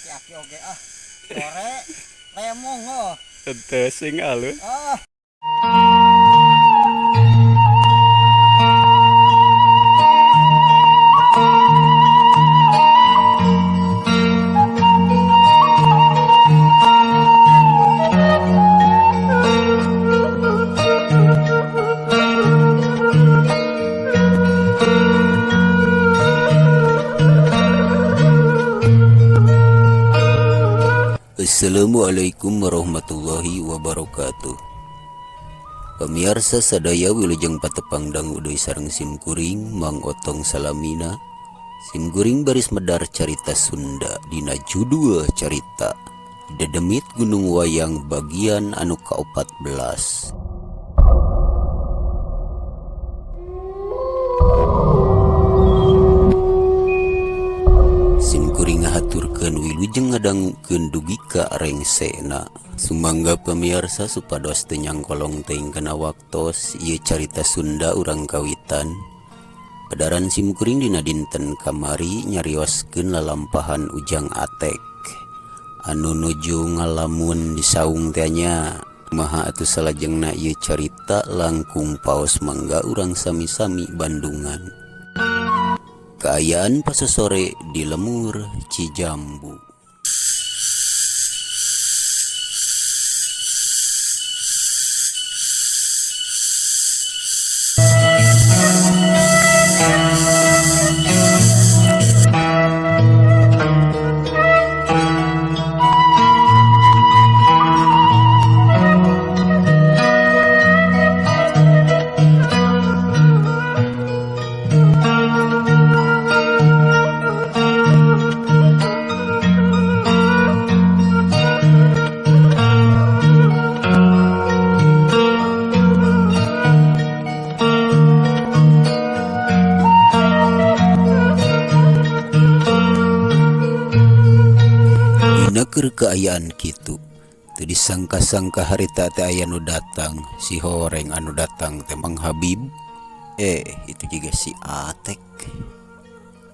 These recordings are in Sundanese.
aki-aki oge ah. Sore lemong oh. Teu sing alus. Ah. Assalamualaikum warahmatullahi wabarakatuh. Pemirsa sadaya wilujeng patepangdang uday sareng simkuring Mang Otong salamina. Simkuring baris medar carita Sunda dina judul carita Dedemit Gunung Wayang bagian anu ka-14. Simkuring ngahaturkeun wilujeng ngadangukeun dugi ka rengsena. Sumangga pemirsa supados teu nyangkolong teuing kana waktos ieu carita Sunda urang kawitan. Padaran simkuring dina dinten kamari nyarioskeun lalampahan Ujang Atek anu nuju ngalamun di saung teh nya. Maha atuh salajengna ieu carita langkung paos mangga urang sami-sami Bandungan. Kaayaan pasosore di Lemur Cijambu. Keur keayaan kitu teu disangka-sangka harita teh aya nu datang si horeng anu datang teh Mang Habib. Itu juga si Atek.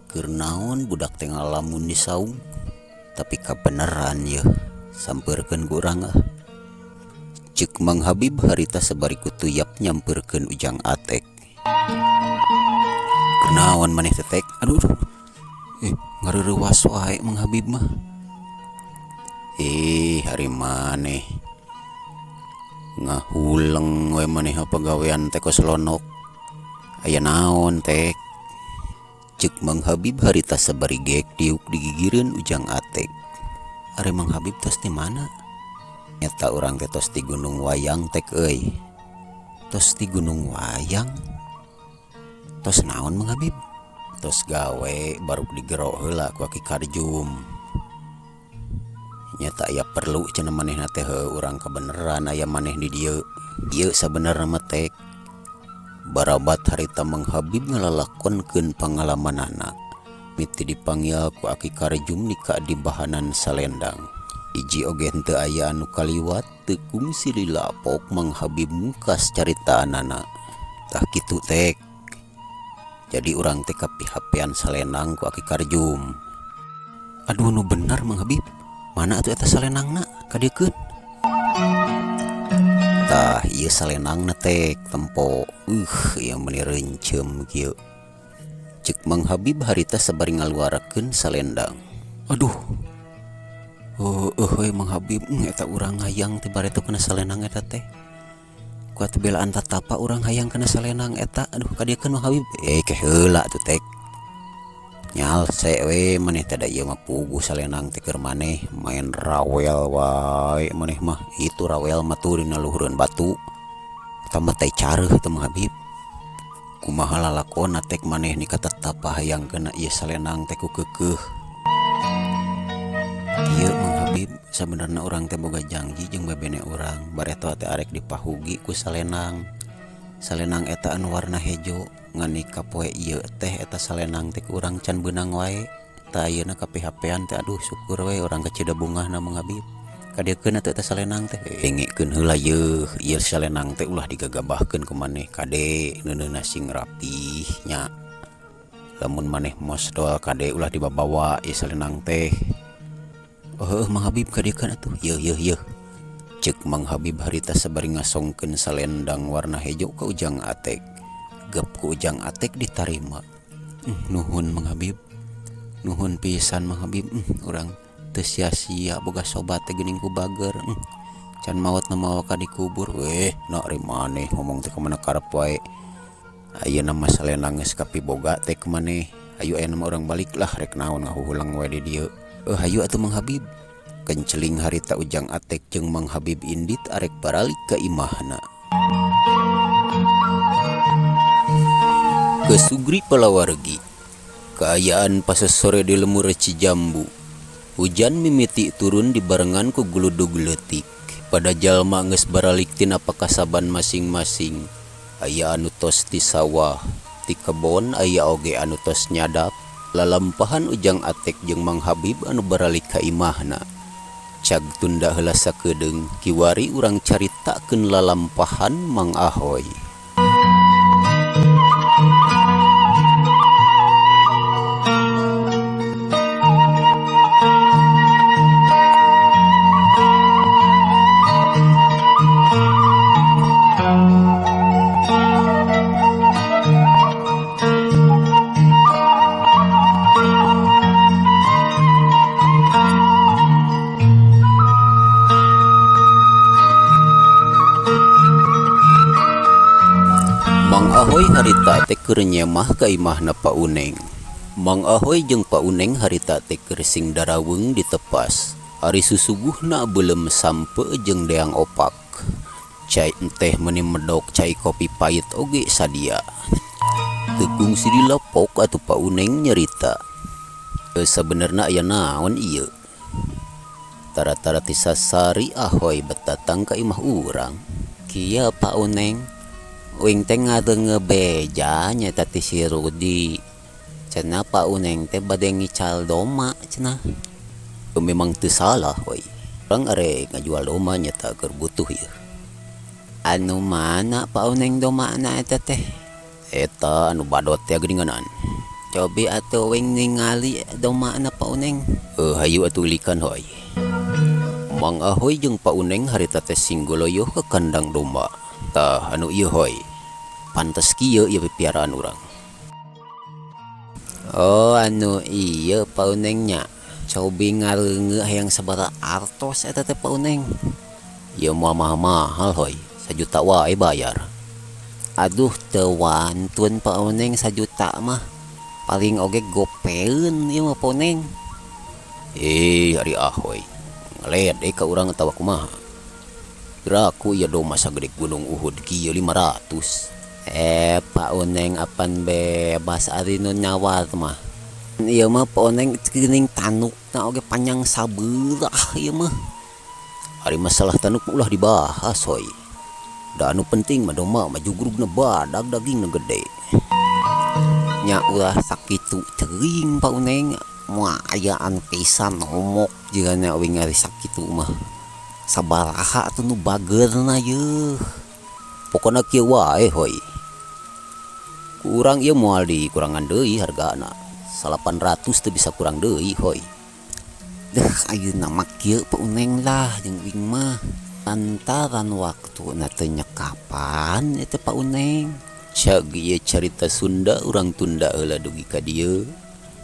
Keur naon budak teh ngalamun di saung, tapi kabeneran ya sampeurkeun ku urang ah. Ceuk Mang Habib harita sabari ku tuyap nyampeurkeun Ujang Atek. Keur naon maneh teh Tek? Aduh. Ngareurewas wae Mang Habib mah. Hari maneh ngahuleng we maneh pagawean teh kos lonok. Aya naon Tek? Ceuk Mang Habib harita sabari geek diuk digigireun Ujang Atek. Are Mang Habib tos di mana? Nyata urang teh tos di Gunung Wayang Tek euy. Tos di Gunung Wayang? Tos naon Mang Habib? Tos gawe baru digero heula ku Aki Karjum. Nyata aya perlu cenah manehna teh urang kabeneran aya maneh di dieu. Ieu sabenerna mah Tek barabat harita Mang Habib ngalalakonkeun pangalamanana. Miti dipanggil ku Aki Karjum nika di bahanan salendang. Iji oge henteu aya anu kaliwat teu kungsi lilapok Mang Habib mungkas caritaanana. Tah kitu Tek. Jadi urang teh kapihapean salendang ku Aki Karjum. Aduh nu bener Mang Habib. Mana atuh eta salenangna kadiekeun? Tah ieu salenangna Tek tempo yang meuni reuncem kieu. Ceuk Mang Habib harita sabari ngaluarakeun salendang. Aduh. Mang Habib eta urang hayang teh bareto kana salenang eta teh. Ku atuh belaan tatapa urang hayang kana salenang eta. Aduh kadiekeun Mang Habib. Keh heula atuh Tek. Nyal sewe maneh teh da ieu mah puguh salenang teh keur maneh main rawel wae maneh mah. Itu rawel mah tuh dina luhureun batu. Eta mah teh careuh teh Mang Habib. Kumaha lalakonna Tek maneh nika tetap hayangkeun ieu salenang teh ku keukeuh. Ieu Mang Habib sabenerna urang teh boga janji jeung babene urang bareto teh arek dipahugi ku salenang. Salenang eta anu warna hejo ngan nika poe ieu teh eta salenang teh urang can beunang wae. Tah ayeuna kapihapean teh aduh syukur we urang kecida bungahna Mang Habib. Kadiekeun atuh eta salenang teh. Pengekeun heula ieu salenang teh ulah digagabahkeun ku maneh kade neuneuna sing rapih nya. Lamun maneh mosdol kade ulah dibabawa ieu salenang teh. Mang Habib kadekan atuh. Yeuh. Cek Mang Habib harita sabari ngasongkeun salendang warna hejo ka ujang Atek. Gap ku ujang Atek ditarima. Nuhun Mang Habib. Nuhun pisan Mang Habib. Urang teu sia-sia boga sobat teh geuning ku bager. Can maot na mawa ka dikubur. Na ari maneh ngomong teh ka mana karep wae. Ayeuna mah salendang geus kapiboga teh ka maneh. Ayo aya nama urang balik lah rek naon ngahuhulang wae di dieu. Hayu atuh Mang Habib. Kenceling harita ujang Atek jeung Mang Habib indit arek baralik ka imahna. Kesugri palawargi. Kaayaan pasesore di lemur Cijambu. Hujan mimiti turun dibarengan ku gludug leutik. Pada jalma geus baralik tina pakasaban masing-masing. Aya anu tos di sawah, ti kebon aya oge anu tos nyadap. Lalampahan ujang Atek jeung Mang Habib anu baralik ka imahna. Cag tunda heula sakedeung kiwari urang caritakeun lalampahan Mang Ahoy. Mang Ahoy harita teh keur nyemah ka imahna Pak Uneng. Mang Ahoy jeung Pak Uneng harita teh keur sing daraweung ditepas. Ari susuguhna beulem sampe jeung deang opak. Cai teh meuni medok cai kopi pait oge sadia. Teu kungsi dilapok atuh Pak Uneng nyerita. Sabenerna aya naon ieu? Tara-tara ti sasari Ahoy betatang ka imah urang. Kieu Pak Uneng. Uing teh ngadeungebeja nya tati si Rudi. Cenah Pak Uneng teh bade ngical doma cenah. Memang teu salah we. Urang arek ngajual doma nya teh keur butuh ieu. Anu mana Pak Uneng domana eta teh? Eta anu badot teh geuninganan. Cobi atuh uing ningali domana Pak Uneng. Hayu atuh likan hoy. Mang Ahoy jeung Pak Uneng harita teh singgoloyoh ke kandang domba. Tah anu ieu hoy. Pantes kieu ieu piaraan urang. Anu ieu Pak Uneng nya. Cobi ngareungeut hayang sabaraha artos eta teh Pak Uneng. Ieu mah mahal hoy. 1 juta wae bayar. Aduh teu wantun Pak Uneng 1 juta mah. Paling oge gopeun ieu mah Pak Uneng. Ari Ahoy. Ngalead ka urang atawa kumaha? Kiraku ieu domba sagede gunung Uhud kieu 500. Pak Uneng apan bebas ari nu nyawar mah. Ieu mah Pak Uneng geuning tanukna oge panjang sabeurah ieu mah. Ari masalah tanuk ulah dibahas hoy. Da anu penting mah domba mah jugrugna badag dagingna gede. Nya ulah sakitu teuing Pak Uneng. Moal ayaan pisan ngomok jigana uing ari sakitu mah. Sabaraha atuh nu bageurna yeuh. Pokona kieu wae hoy. Ku urang ieu moal dikurangan deui hargana. 800 teu bisa kurang deui hoy. Ayeuna mah kieu Pak Uneng lah jeung uing mah. Lantaran waktuna teu nyekapan eta Pak Uneng. Cag ieu carita Sunda urang tunda heula dugi ka dieu.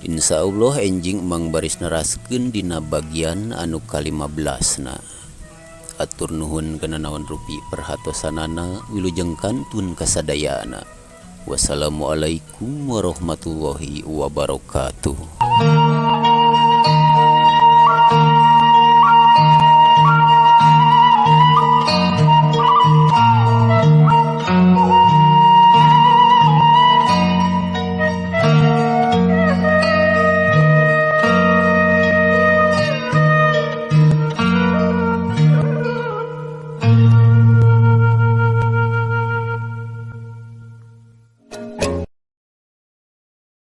Insyaallah enjing mang baris neraskeun dina bagian anu ka-15 na. Atur nuhun kana naon rupi perhatosanana wilujeng kantun kasadayana. Wassalamualaikum warahmatullahi wabarakatuh.